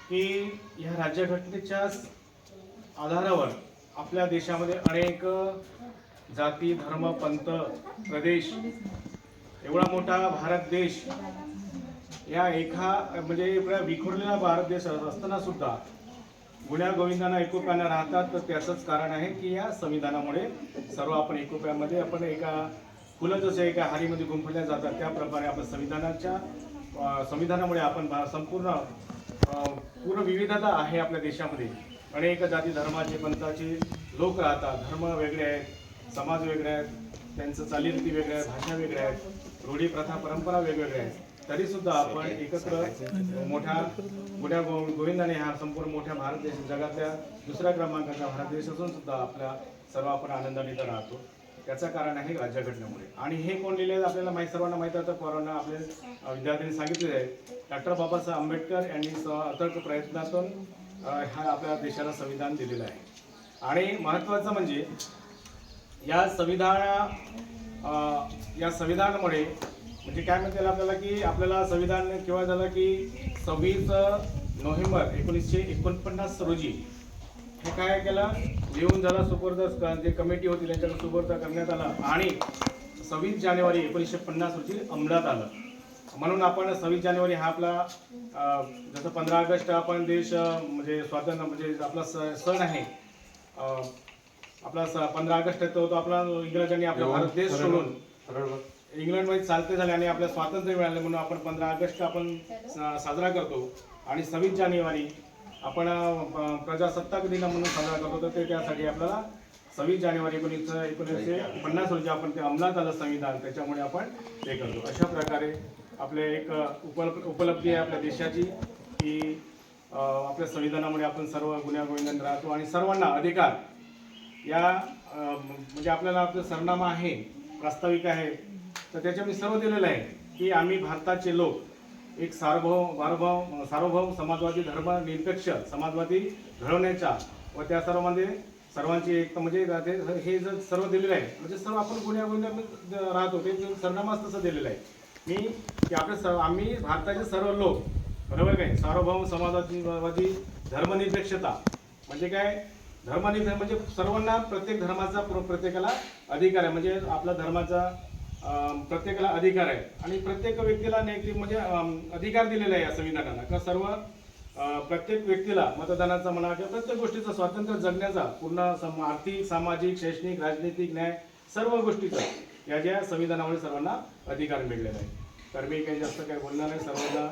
की ह्या राज्यघटनेच्या आधारावर आपल्या देशामध्ये अनेक जाती, धर्म, पंथ, प्रदेश, एवढा मोठा भारत देश, या एका म्हणजे एवढा विखुरलेला भारत देश असताना सुद्धा गुण्या गोविंदांना एकोप्यानं राहतात. तर त्याचंच कारण आहे की या संविधानामुळे सर्व आपण एकोप्यामध्ये आपण एका फुलं जसे एका हारीमध्ये गुंफल्या जातात त्याप्रमाणे आपण संविधानामुळे आपण संपूर्ण पूर्ण विविधता आहे आपल्या देशामध्ये. अनेक जाती धर्माचे पंथाचे लोक राहतात. धर्म वेगळे आहेत, समाज वेगळे आहेत, त्यांचं चालीरीती वेगळे आहेत, भाषा वेगळ्या आहेत, रूढी प्रथा परंपरा वेगवेगळ्या आहेत. तरी सुद्धा आपण एकत्र मोठ्या गुण्या गोविंदाने हा संपूर्ण मोठ्या भारत देश, जगातल्या दुसऱ्या क्रमांकाचा भारत देश असून सुद्धा आपल्या सर्व आपण आनंदाने तर राहतो. त्याचं कारण आहे राज्यघटनेमुळे. आणि हे कोण लिहिले आपल्याला सर्वांना माहीत आहे. तर कोरोना आपले विद्यार्थ्यांनी सांगितलेले आहे, डॉक्टर बाबासाहेब आंबेडकर यांनी अथक प्रयत्नातून हा आपल्या देशाला संविधान दिलेलं आहे. आणि महत्त्वाचं म्हणजे या संविधानामुळे म्हणजे काय म्हणता येईल आपल्याला की आपल्याला संविधान केव्हा झालं की 26 नोव्हेंबर 1949 रोजी हे काय केलं, लिहून झाला, सुपूर्द जे कमिटी होती त्यांच्याकडे सुपूर्द करण्यात आला आणि 26 जानेवारी 1950 रोजी अंमलात आलं. म्हणून आपण 26 जानेवारी हा आपला जसं 15 ऑगस्ट आपण देश म्हणजे स्वातंत्र्य म्हणजे आपला सण आहे. आपला 15 ऑगस्ट तो आपला इंग्रजांनी आपला भारत देश सोडून इंग्लंडमध्ये चालते झाले आणि आपल्याला स्वातंत्र्य मिळाले म्हणून आपण 15 ऑगस्ट आपण साजरा करतो. आणि 26 जानेवारी आपण प्रजासत्ताक दिन म्हणून साजरा करतो. तर ते त्यासाठी आपल्याला 26 जानेवारी 1950 रोजी आपण ते अंमलात आलं संविधान, त्याच्यामुळे आपण ते करतो. अशा प्रकारे आपले एक उपलब्धी आहे आपल्या देशाची की आपल्या संविधानामुळे आपण सर्व गुण्यागोविंदाने राहतो आणि सर्वांना अधिकार या म्हणजे आपल्याला आपलं सरनामा आहे, प्रास्ताविक आहे, तर त्याच्यामध्ये सर्व दिलेलं आहे की आम्ही भारताचे लोक एक सार्वभौम समाजवादी धर्मनिरपेक्ष समाजवादी घडवण्याच्या व त्या सर्वांमध्ये सर्वांची एक म्हणजे हे जर सर्व दिलेलं आहे म्हणजे सर्व आपण गुण्यागोविंदाने राहतो. ते सरनामाच तसं दिलेलं आहे मी की आम्ही भारताचे सर्व लोक, बरोबर काय, सार्वभौम समाजवादी धर्मनिरपेक्षता म्हणजे काय, धर्मनिरपेक्ष म्हणजे सर्वांना प्रत्येक धर्माचा प्रत्येकाला अधिकार आहे. म्हणजे आपला धर्माचा प्रत्येकाला अधिकार आहे आणि प्रत्येक व्यक्तीला नैतिक म्हणजे अधिकार दिलेला आहे या संविधानाला का सर्व प्रत्येक व्यक्तीला मतदानाचा म्हणा किंवा प्रत्येक गोष्टीचा स्वातंत्र्य जगण्याचा पूर्ण आर्थिक, सामाजिक, शैक्षणिक, राजनीतिक, न्याय सर्व गोष्टीचा या ज्या संविधानामुळे सर्वांना अधिकार मिळलेला आहे. तर मी काही जास्त काही बोलणार नाही. सर्वांना